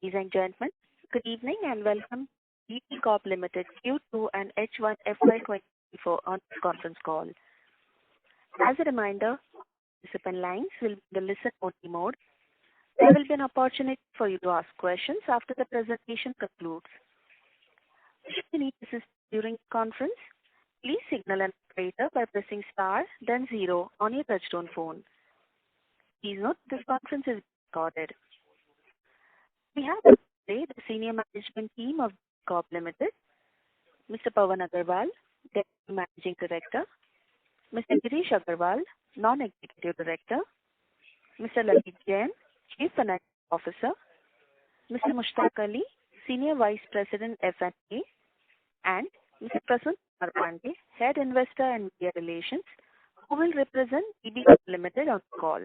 Ladies and gentlemen, good evening and welcome to DP Corp Limited Q2 and H1 FY2024 on conference call. As a reminder, participant lines will be in the listen-only mode. There will be an opportunity for you to ask questions after the presentation concludes. If you need assistance during the conference, please signal an operator by pressing star then 0 on your touchtone phone. Please note this conference is recorded. We have today the senior management team of Corp Limited, Mr. Pawan Agarwal, Deputy Managing Director, Mr. Girish Agarwal, Non-Executive Director, Mr. Lalit Jain, Chief Financial Officer, Mr. Mushtaq Ali, Senior Vice President F&A, and Mr. Prasun Kumar Pandey, Head Investor and Media Relations, who will represent DP Corp Limited on the call.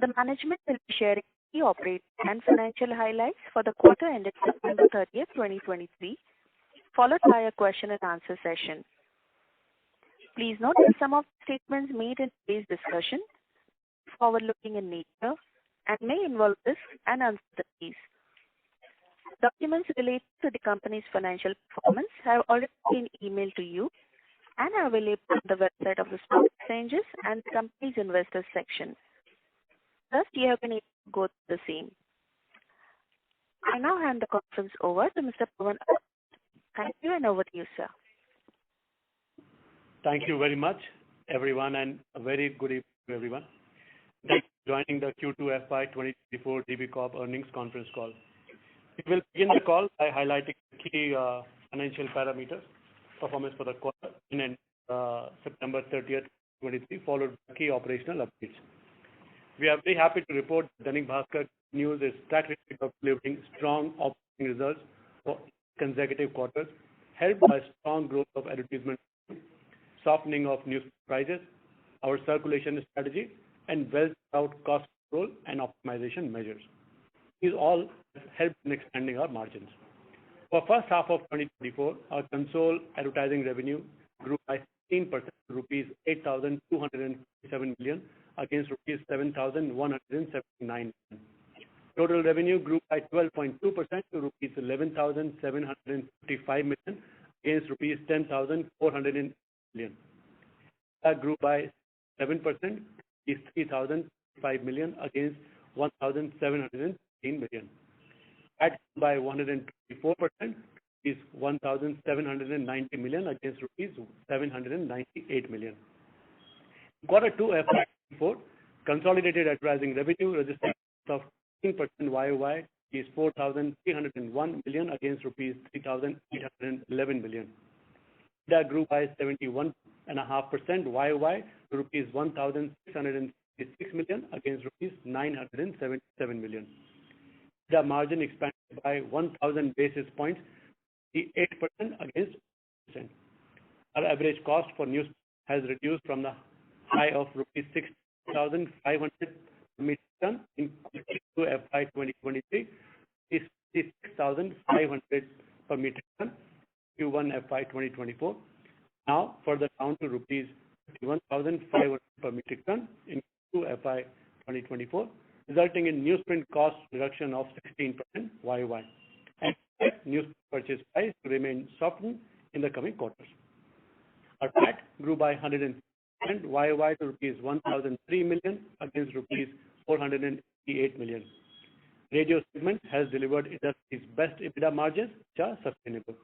The management will be sharing key operating and financial highlights for the quarter ended September 30th, 2023, followed by a question and answer session. Please note that some of the statements made in today's discussion are forward-looking in nature and may involve risks and uncertainties. Documents related to the company's financial performance have already been emailed to you and are available on the website of the stock exchanges and the company's investors section. Thus, you have been able to go through the same. I now hand the conference over to Mr. Pawan. Thank you, and over to you, sir. Thank you very much, everyone, and a very good evening to everyone. Thank you for joining the Q2 FY2024 DP Corp earnings conference call. We will begin the call by highlighting key financial parameters, performance for the quarter in September 30th, 2023, followed by key operational updates. We are very happy to report that Dainik Bhaskar continues its track record of delivering strong operating results for consecutive quarters, helped by strong growth of advertisement, softening of news prices, our circulation strategy, and well-thought cost control and optimization measures. These all help in expanding our margins. For first half of 2024, our consolidated advertising revenue grew by 16% to rupees 8,257 million against rupees 7,179 million. Total revenue grew by 12.2% to rupees 11,755 million against rupees 10,400 million. That grew by 7% to 3,005 million against 1,716 million. That grew by 124% is 1,790 million against rupees 798 million. Quarter 2 FY2024, consolidated advertising revenue registered of 15% YOY is 4,301 million against rupees 3,811 million. That grew by 71.5% YOY to rupees 1,666 million against rupees 977 million. The margin expanded by 1,000 basis points, 8% against 6%. Our average cost for news has reduced from the high of rupees 6,500 per metric ton in Q2 FY2023 is 6,500 per metric ton Q1 FY2024. Now further down to rupees 51,500 per metric ton in Q2 FY2024, resulting in newsprint cost reduction of 16% YOY. And news purchase price to remain softened in the coming quarters. Our PAT grew by 100% YOY to rupees 1,003 million against rupees 488 million. Radio segment has delivered industry's best EBITDA margins, which are sustainable.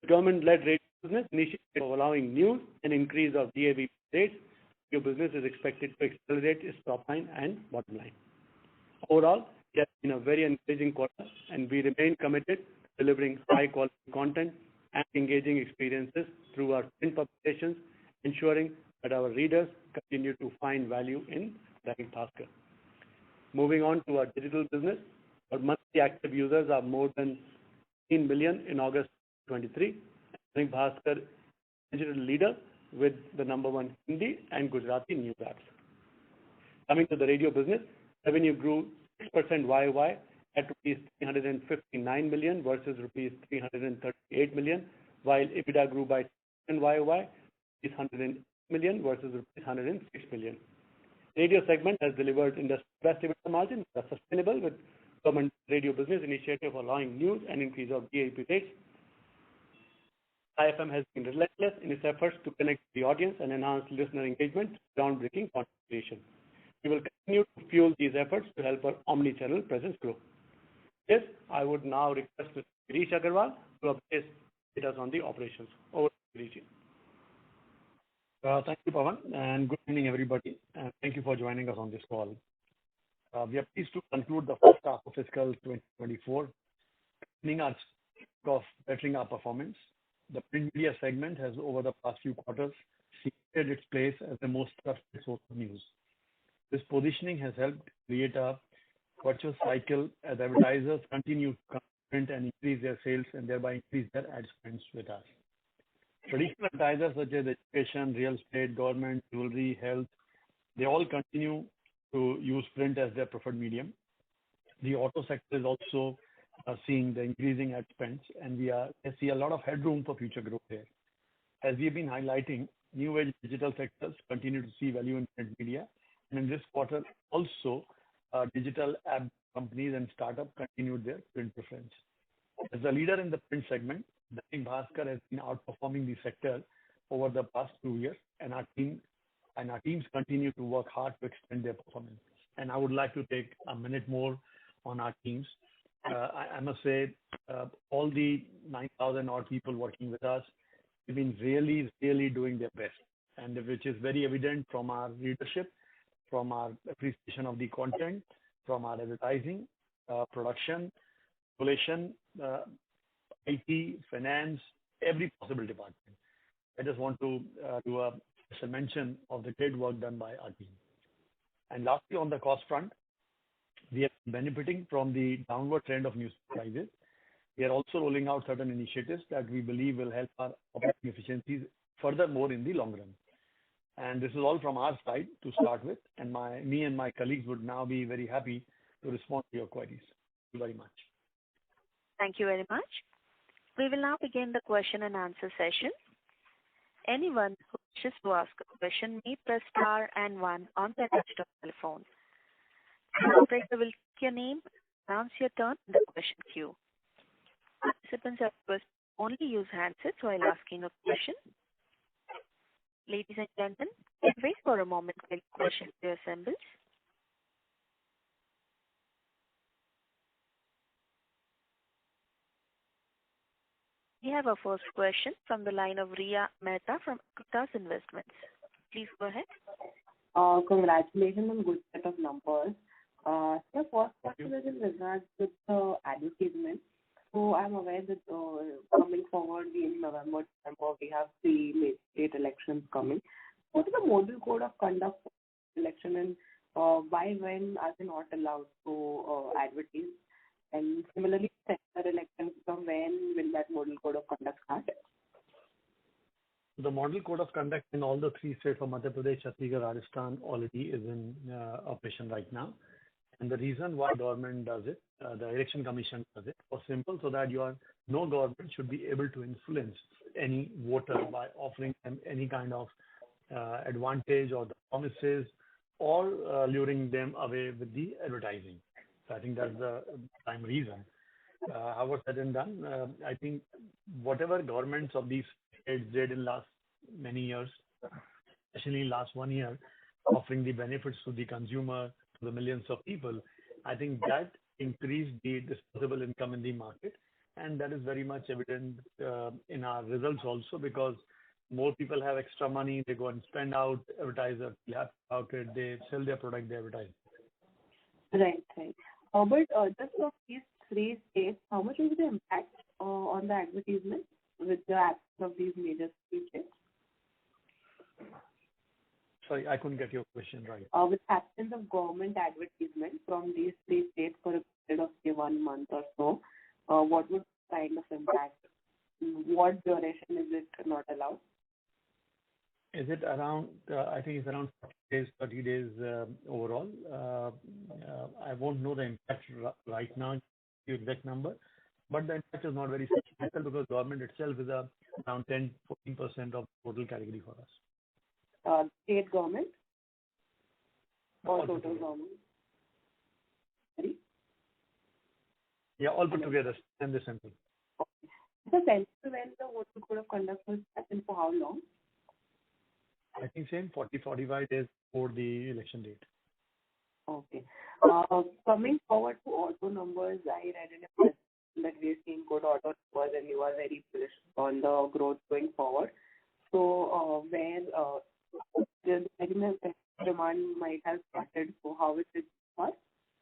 The government-led radio business initiative of allowing news and increase of DAB rates, radio business is expected to accelerate its top line and bottom line. Overall, it has been a very encouraging quarter, and we remain committed to delivering high-quality content and engaging experiences through our print publications, ensuring that our readers continue to find value in Dainik Bhaskar. Moving on to our digital business, our monthly active users are more than 15 million in August 2023. Dainik Bhaskar digital leader with the #1 Hindi and Gujarati news apps. Coming to the radio business, revenue grew 6% YOY at rupees 359 million versus rupees 338 million, while EBITDA grew by 10% YOY is 100 million versus rupees 106 million. Radio segment has delivered industry best EBITDA margin that are sustainable with government radio business initiative allowing news and increase of DAP rates. IFM has been relentless in its efforts to connect the audience and enhance listener engagement through groundbreaking content creation. We will continue to fuel these efforts to help our omni-channel presence grow. Yes, I would now request Mr. Girish Agarwal to update us on the operations. Over to Girish. Thank you, Pawan, and good evening, everybody. And thank you for joining us on this call. We are pleased to conclude the first half of fiscal 2024, beginning our streak of bettering our performance. The print media segment has, over the past few quarters, cemented its place as the most trusted source of news. This positioning has helped create a virtuous cycle as advertisers continue to print and increase their sales and thereby increase their ad spends with us. Traditional advertisers such as education, real estate, government, jewelry, health, they all continue to use print as their preferred medium. The auto sector is also seeing the increasing ad spends, and we see a lot of headroom for future growth here. As we've been highlighting, new age digital sectors continue to see value in print media, and in this quarter also, digital app companies and startups continued their print preference. As a leader in the print segment, Dainik Bhaskar has been outperforming the sector over the past 2 years, and our teams continue to work hard to extend their performance. And I would like to take a minute more on our teams. I must say, all the 9,000 odd people working with us have been really doing their best, and which is very evident from our leadership, from our appreciation of the content, from our advertising, production, population, IT, finance, every possible department. I just want to do a special mention of the great work done by our team. And lastly, on the cost front, we are benefiting from the downward trend of news prices. We are also rolling out certain initiatives that we believe will help our operating efficiencies furthermore in the long run. And this is all from our side to start with, and me and my colleagues would now be very happy to respond to your queries. Thank you very much. Thank you very much. We will now begin the question and answer session. Anyone who wishes to ask a question may press star and 1 on their touchtone telephone. The operator will take your name, announce your turn in the question queue. Participants are requested to only use handsets while asking a question. Ladies and gentlemen, wait for a moment while the question queue assembles. We have our first question from the line of Riya Mehta from Acuitas Investments. Please go ahead. Congratulations on good set of numbers. The first question is in regards with the advertisement. So I'm aware that coming forward in November, December, we have the state elections coming. What is the model code of conduct for election, and why, when are they not allowed to advertise? And similarly, sector elections, from when will that model code of conduct start? The model code of conduct in all the 3 states of Madhya Pradesh, Chhattisgarh, Rajasthan already is in operation right now. And the reason why government does it, the election commission does it, was simple, so that no government should be able to influence any voter by offering them any kind of advantage or the promises, or luring them away with the advertising. So I think that's the prime reason. However said and done, I think whatever governments of these states did in last many years, especially last 1 year, offering the benefits to the consumer, to the millions of people, I think that increased the disposable income in the market, and that is very much evident in our results also, because more people have extra money, they go and spend out, advertisers laugh about it, they sell their product, they advertise. Right. But just of these 3 states, how much will be the impact on the advertisement with the absence of these major states? Sorry, I couldn't get your question right. With absence of government advertisement from these 3 states for a period of say 1 month or so, what would kind of impact? What duration is it not allowed? Is it around, I think it's around 30 days overall. I won't know the impact right now, the exact number, but the impact is not very substantial because government itself is around 10-14% of total category for us. State government or total government? Sorry? Yeah, all put together and the central. The central when the voting code of conduct was passed and for how long? I think same 40-45 days before the election date. Okay. Coming forward to auto numbers, I read in a press that we are seeing good auto numbers and you are very bullish on the growth going forward. So, where the segment demand might have started, so how is it for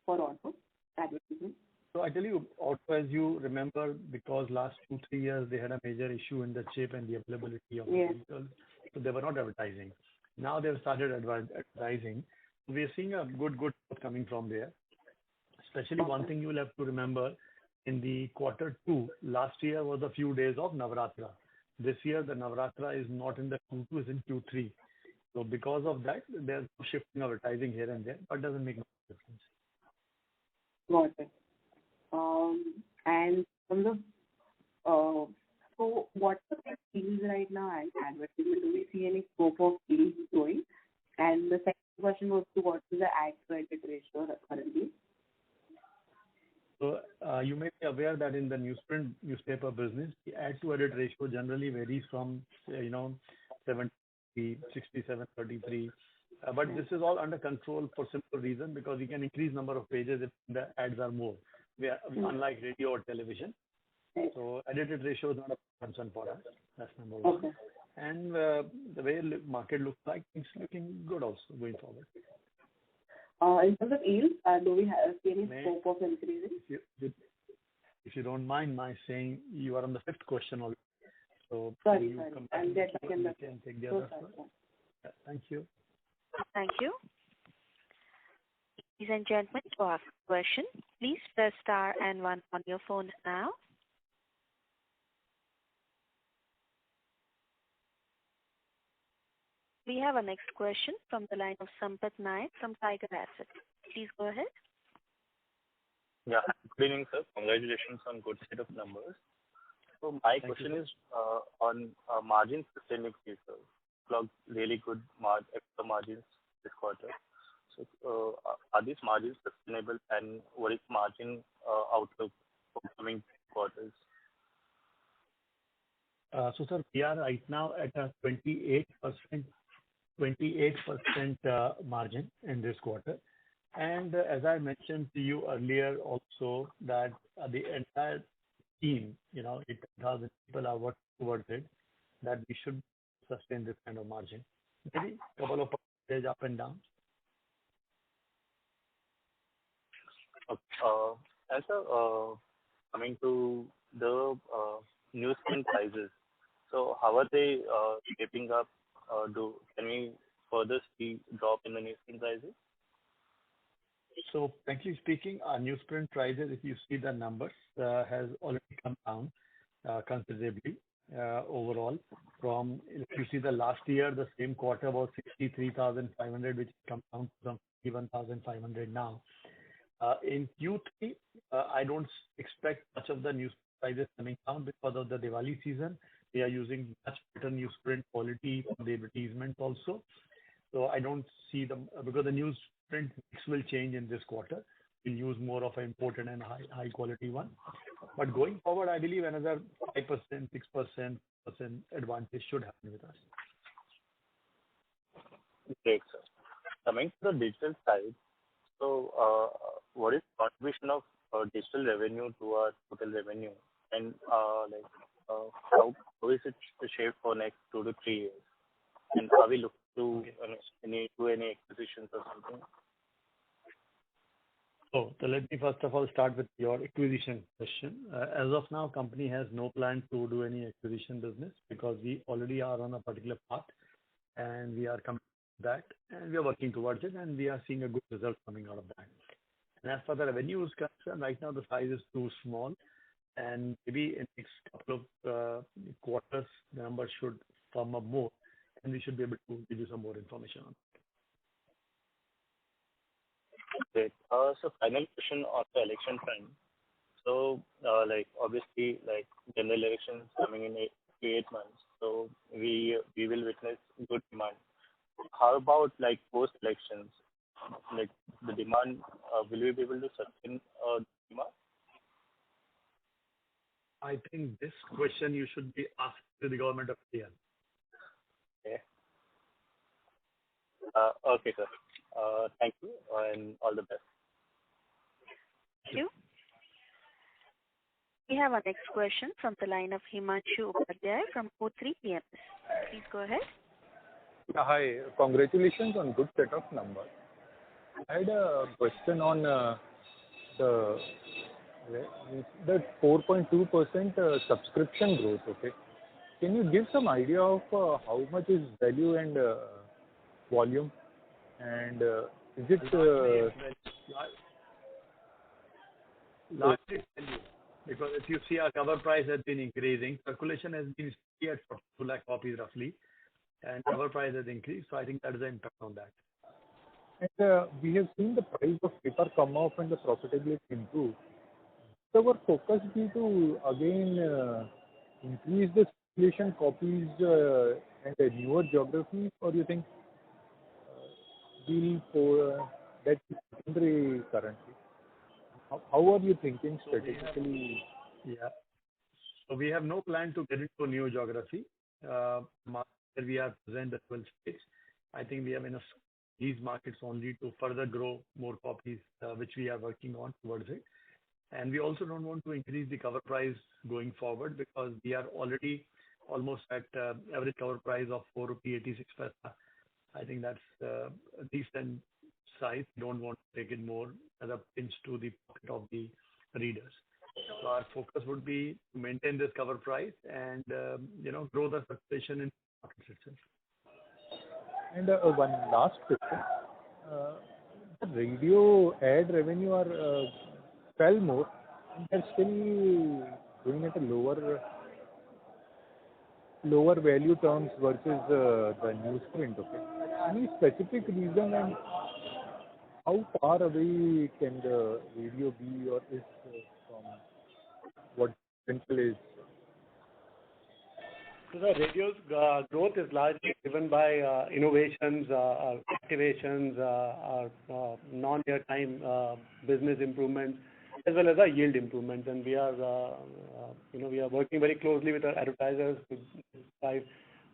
auto advertising? So I tell you, auto, as you remember, because last 2-3 years they had a major issue in the chip and the availability of Yes. vehicles, so they were not advertising. Now they've started advertising. We are seeing a good growth coming from there. Especially one thing you will have to remember, in the Q2, last year was a few days of Navratra. This year the Navratra is not in the Q2, it's in Q3. So because of that, there's shifting advertising here and there, but doesn't make much difference. Got it. And from the so what's the fields right now and advertisement? Do we see any scope of fields growing? And the second question was to what is the ad credit ratio currently? So you may be aware that in the newsprint newspaper business, the ad to edit ratio generally varies from 70, 67, 33. But this is all under control for simple reason because you can increase number of pages if the ads are more. Unlike radio or television. So edited ratio is not a concern for us. That's number one. Okay. And the way market looks like, things looking good also going forward. In terms of yields, do we see any scope of increasing? If you don't mind my saying, you are on the fifth question already. So Sorry. I'll get back in the can take the other one. Yeah, thank you. Thank you. Ladies and gentlemen, to ask a question, please press star and 1 on your phone now. We have a next question from the line of Sampath Naik from Tiger Asset. Please go ahead. Yeah, good evening, sir. Congratulations on good set of numbers. So my question is on margin sustainability, sir. Clocked really good extra margins this quarter. So are these margins sustainable and what is margin outlook for coming quarters? So sir, we are right now at a 28% margin in this quarter. And as I mentioned to you earlier also that the entire team, 8,000 people are working towards it, that we should sustain this kind of margin. Maybe a couple of percentage up and down. And so coming to the newsprint prices, so how are they shaping up? Can we further see drop in the newsprint prices? So frankly speaking, our newsprint prices, if you see the numbers, has already come down considerably overall. From, if you see the last year, the same quarter was 63,500, which come down from 51,500 now. In Q3, I don't expect much of the news prices coming down because of the Diwali season. We are using much better newsprint quality for the advertisement also. So I don't see them because the newsprint mix will change in this quarter. We'll use more of an imported and high quality one. But going forward, I believe another 5%, 6% advantage should happen with us. Great, sir. Coming to the digital side, so what is contribution of digital revenue to our total revenue, and how is it shaped for next 2 to 3 years? And are we looking to any acquisitions or something? So let me first of all start with your acquisition question. As of now, company has no plan to do any acquisition business because we already are on a particular path and we are coming to that and we are working towards it and we are seeing a good result coming out of that. And as for the revenue is concerned, right now the size is too small and maybe in the next couple of quarters, the numbers should firm up more and we should be able to give you some more information on it. Great. So final question on the election front. So obviously general elections coming in 8 months. So we will witness good demand. How about post elections? The demand, will we be able to sustain demand? I think this question you should be asked to the government of India. Okay. Okay, sir. Thank you and all the best. Thank you. We have our next question from the line of Himanshu Upadhyay from O3 PMS. Please go ahead. Hi. Congratulations on good set of numbers. I had a question on the 4.2% subscription growth. Okay. Can you give some idea of how much is value and volume? And is it largely value? Because if you see our cover price has been increasing, circulation has been steady at 2 lakh copies roughly, and cover price has increased. So I think that is the impact on that. And we have seen the price of paper come off and the profitability improve. So our focus be to again increase the circulation copies and the newer geographies, or you think we'll for that secondary currently? How are you thinking strategically? So we have no plan to get into a new geography. Where we are present at 12 states. I think we have enough these markets only to further grow more copies, which we are working on towards it. And we also don't want to increase the cover price going forward because we are already almost at average cover price of 4.86 rupees. I think that's a decent size. We don't want to take it more as a pinch to the pocket of the readers. So our focus would be to maintain this cover price and grow the circulation in markets itself. And one last question. The radio ad revenue are fell more, and they're still going at a lower value terms versus the newsprint. Okay. Any specific reason, and how far away can the radio be, or is from what Concall is? So the radio's growth is largely driven by innovations, activations, our non-airtime business improvements, as well as our yield improvements. And we are, we are working very closely with our advertisers to drive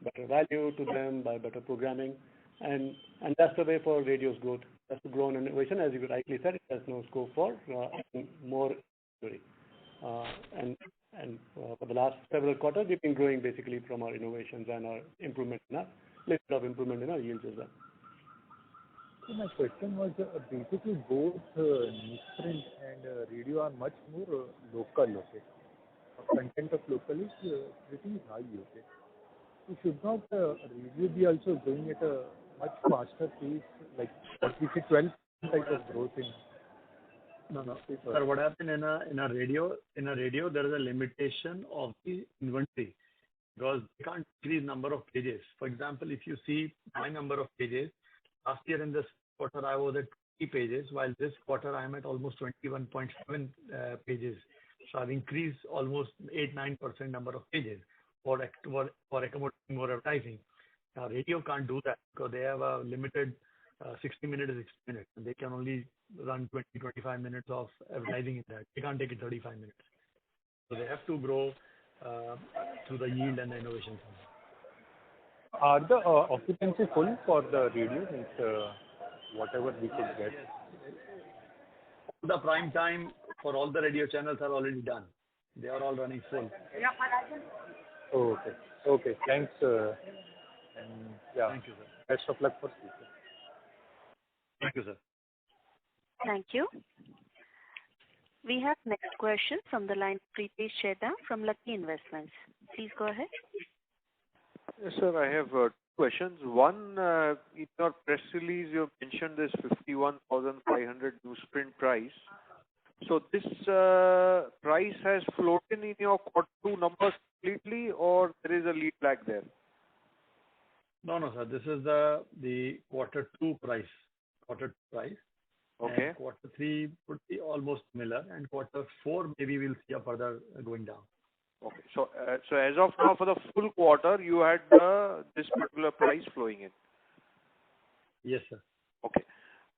better value to them by better programming, and that's the way for radio's growth. That's to grow on innovation, as you rightly said. It has no scope for more inquiry. And for the last several quarters, we've been growing basically from our innovations and our improvement in our list of improvement in our yields as well. So my question was basically both newsprint and radio are much more local. Okay, the content of local is pretty high. Okay, so should not radio be also going at a much faster pace, like what we say 12% type of growth in? No. Sir, what happened in a radio, there is a limitation of the inventory because they can't increase number of pages. For example, if you see my number of pages, last year in this quarter I was at 20 pages, while this quarter I am at almost 21.7 pages. So I've increased almost 8-9% number of pages for accommodating more advertising. Now radio can't do that because they have a limited 60 minutes is 60 minutes, and they can only run 20-25 minutes of advertising in that. They can't take it 35 minutes. So they have to grow through the yield and the innovation. Are the occupancy full for the radio? Whatever we could get. Yes. The prime time for all the radio channels are already done. They are all running full. Oh, okay. Thanks. And yeah. Thank you, sir. Best of luck for future. Thank you, sir. Thank you. We have next question from the line Pritesh Chheda from Lucky Investments. Please go ahead. Yes, sir. I have two questions. One, in your press release, you mentioned this 51,500 newsprint price. So this price has floated in your quarter 2 numbers completely, or there is a lead lag there? No, sir. This is the quarter 2 price. Okay. And quarter 3 would be almost similar, and quarter 4 maybe we'll see a further going down. Okay. So as of now, for the full quarter, you had this particular price flowing in. Yes, sir. Okay.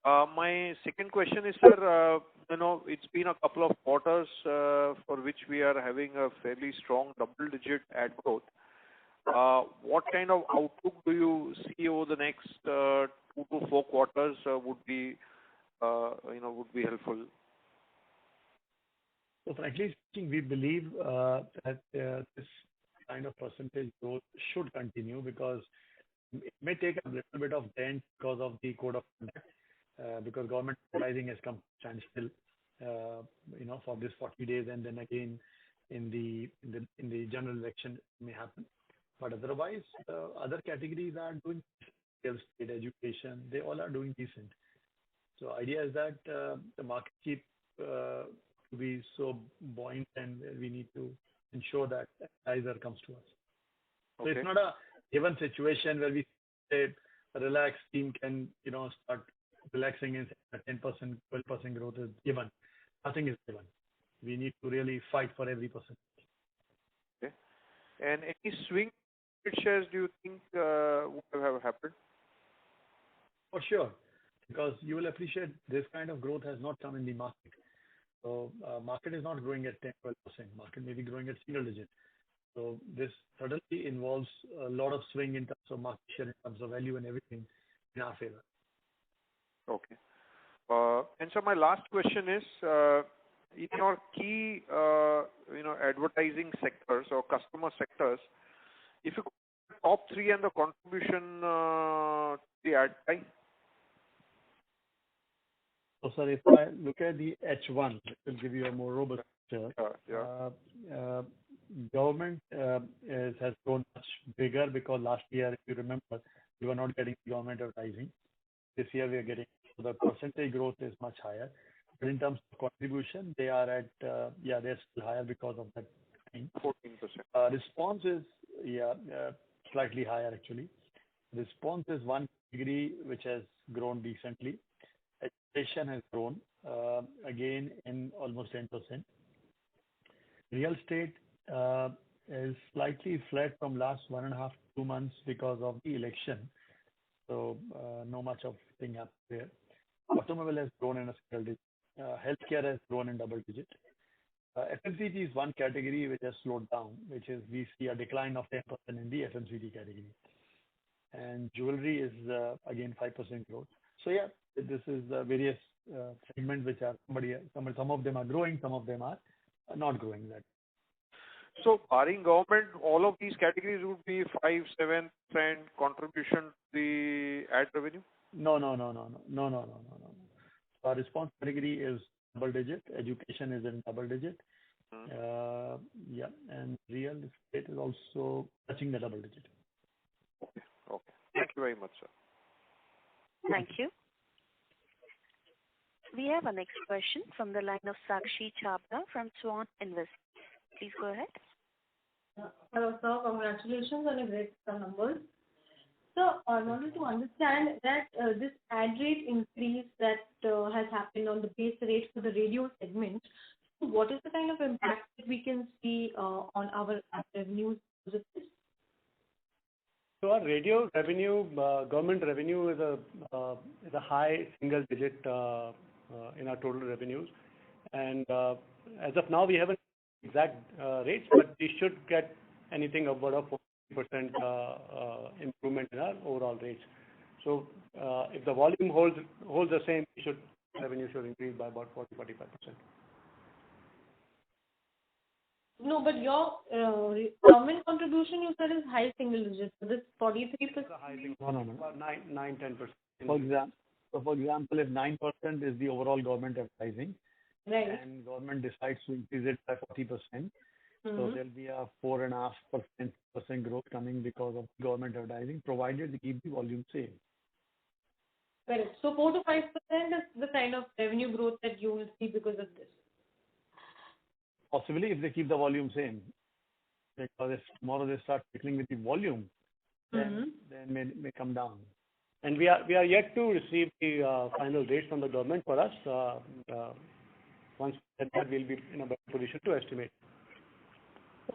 My second question is, sir, it's been a couple of quarters for which we are having a fairly strong double-digit ad growth. What kind of outlook do you see over the next 2 to 4 quarters would be helpful? So frankly speaking, we believe that this kind of percentage growth should continue because it may take a little bit of dent because of the code of conduct, because government advertising has come standstill, for this 40 days, and then again in the general election may happen. But otherwise, other categories are doing real estate, education, they all are doing decent. So idea is that the market keep to be so buoyant, and we need to ensure that advertiser comes to us. So it's not a given situation where we say a relaxed team can start relaxing and say 10%, 12% growth is given. Nothing is given. We need to really fight for every percent. Okay. And any swing shares do you think would have happened? For sure, because you will appreciate this kind of growth has not come in the market. So market is not growing at 10, 12%. Market may be growing at single digit. So this suddenly involves a lot of swing in terms of market share, in terms of value and everything in our favor. Okay. And so my last question is, in your key, advertising sectors or customer sectors, if you top 3 and the contribution to the ad pie. So, sir, if I look at the H1, it will give you a more robust picture. Government has grown much bigger because last year, if you remember, we were not getting government advertising. This year we are getting, so the percentage growth is much higher. But in terms of contribution, they are at, they're still higher because of that. 14%. Response is, slightly higher actually. Response is one category which has grown decently. Education has grown, again in almost 10%. Real estate is slightly flat from last 1.5 to 2 months because of the election. So no much of thing happened there. Automobile has grown in a single digit. Healthcare has grown in double digit. FMCG is one category which has slowed down, which is we see a decline of 10% in the FMCG category. And jewelry is again 5% growth. So this is various segments which are some of them are growing, some of them are not growing. That. So barring government, all of these categories would be 5-7% contribution to the ad revenue? No. Our response category is double digit. Education is in double digit. And real estate is also touching the double digit. Okay. Thank you very much, sir. Thank you. We have our next question from the line of Sakshi Chhabra from Swan Invest. Please go ahead. Hello, sir. Congratulations on a great set of numbers. So I wanted to understand that this ad rate increase that has happened on the base rate for the radio segment. So what is the kind of impact that we can see on our ad revenues? So our radio revenue, government revenue is a high single digit in our total revenues, and as of now we haven't exact rates, but we should get anything upward of 40% improvement in our overall rates. So if the volume holds the same, revenue should increase by about 40-45%. No, but your government contribution you said is high single digits. So this 43%. No. About 9-10%. For example, if 9% is the overall government advertising, right, and government decides to increase it by 40%, so there'll be a 4.5% growth coming because of government advertising, provided they keep the volume same. Correct. So 4 to 5% is the kind of revenue growth that you will see because of this. Possibly, if they keep the volume same, because if tomorrow they start tickling with the volume, then may come down. And we are yet to receive the final rates from the government for us. Once that we'll be in a better position to estimate.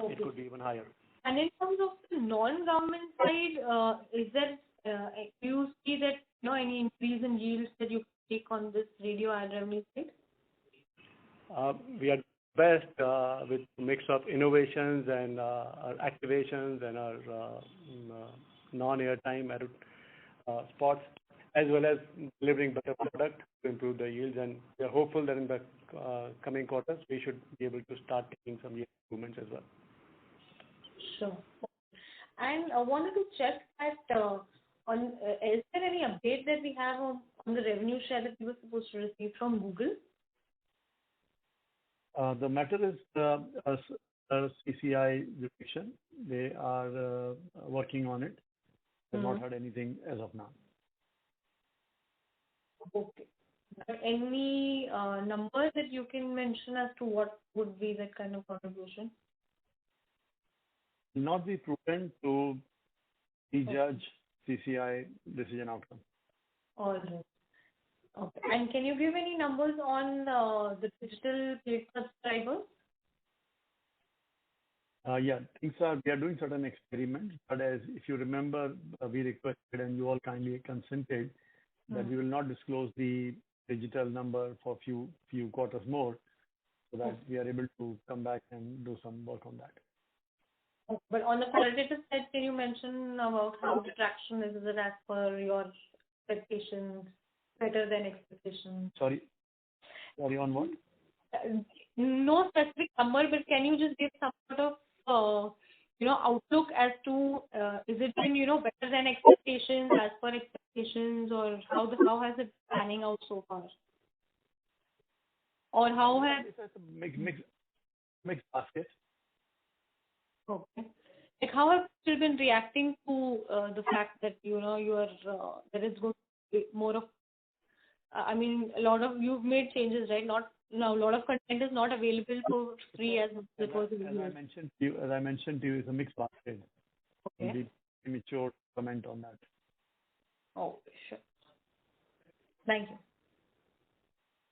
Okay. It could be even higher. And in terms of the non-government side, is there do you see that any increase in yields that you take on this radio ad revenue side? We are best with a mix of innovations and our activations and our non-airtime spots, as well as delivering better product to improve the yields. And we are hopeful that in the coming quarters, we should be able to start taking some yield improvements as well. Sure. And I wanted to check that is there any update that we have on the revenue share that we were supposed to receive from Google? The matter is CCI jurisdiction. They are working on it. They've not heard anything as of now. Okay. Any numbers that you can mention as to what would be that kind of contribution? Not be prudent to prejudge CCI decision outcome. All right. Okay. And can you give any numbers on the digital plate subscribers? We are doing certain experiments, but as if you remember, we requested and you all kindly consented that we will not disclose the digital number for few quarters more, so that we are able to come back and do some work on that. But on the qualitative side, can you mention about how the traction is it as per your expectations, better than expectations? Sorry, on what? No specific number, but can you just give some sort of outlook as to is it been better than expectations, as per expectations, or how has it panning out so far? Or how has it's a mixed basket. Okay. Like how have you been reacting to the fact that you are that it's going to be more of a lot of you've made changes, right? Not now a lot of content is not available for free as it was. As I mentioned to you, it's a mixed basket. Okay. It'll be premature to comment on that. Oh, sure. Thank you.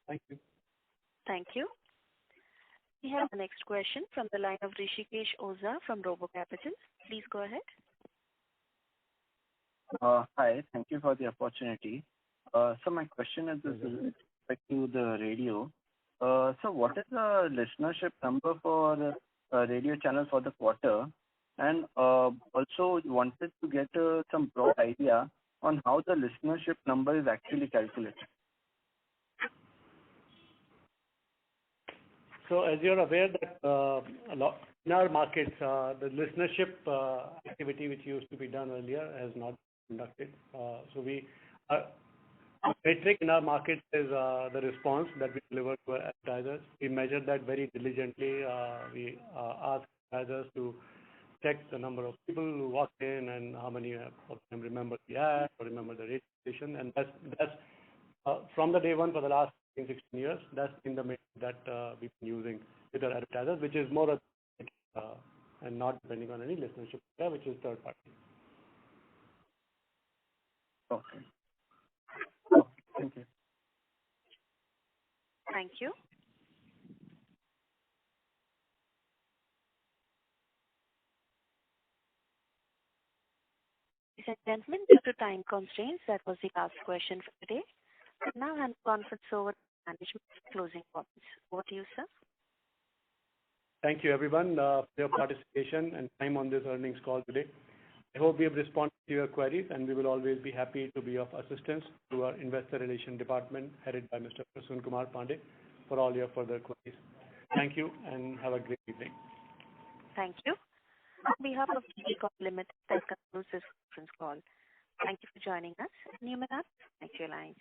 Thank you. Thank you. We have the next question from the line of Rishikesh Oza from RoboCapital. Please go ahead. Hi, thank you for the opportunity. So my question is with respect to the radio. So what is the listenership number for the radio channel for the quarter? And also wanted to get some broad idea on how the listenership number is actually calculated. So as you're aware that in our markets, the listenership activity which used to be done earlier has not been conducted. So our metric in our market is the response that we deliver to our advertisers. We measure that very diligently. We ask advertisers to check the number of people who walk in and how many of them remember the ad or remember the radio station. And that's from the day one for the last 16 years, that's been the metric that we've been using with our advertisers, which is more and not depending on any listenership data, which is third party. Okay. Thank you. Thank you. Ladies and gentlemen, due to time constraints, that was the last question for today. Now hand the conference over to management for closing comments. Over to you, sir. Thank you, everyone, for your participation and time on this earnings call today. I hope we have responded to your queries, and we will always be happy to be of assistance to our investor relations department headed by Mr. Prasun Kumar Pandey for all your further queries. Thank you and have a great evening. Thank you. On behalf of Corp Limited, that concludes this conference call. Thank you for joining us. You may now disconnect your lines.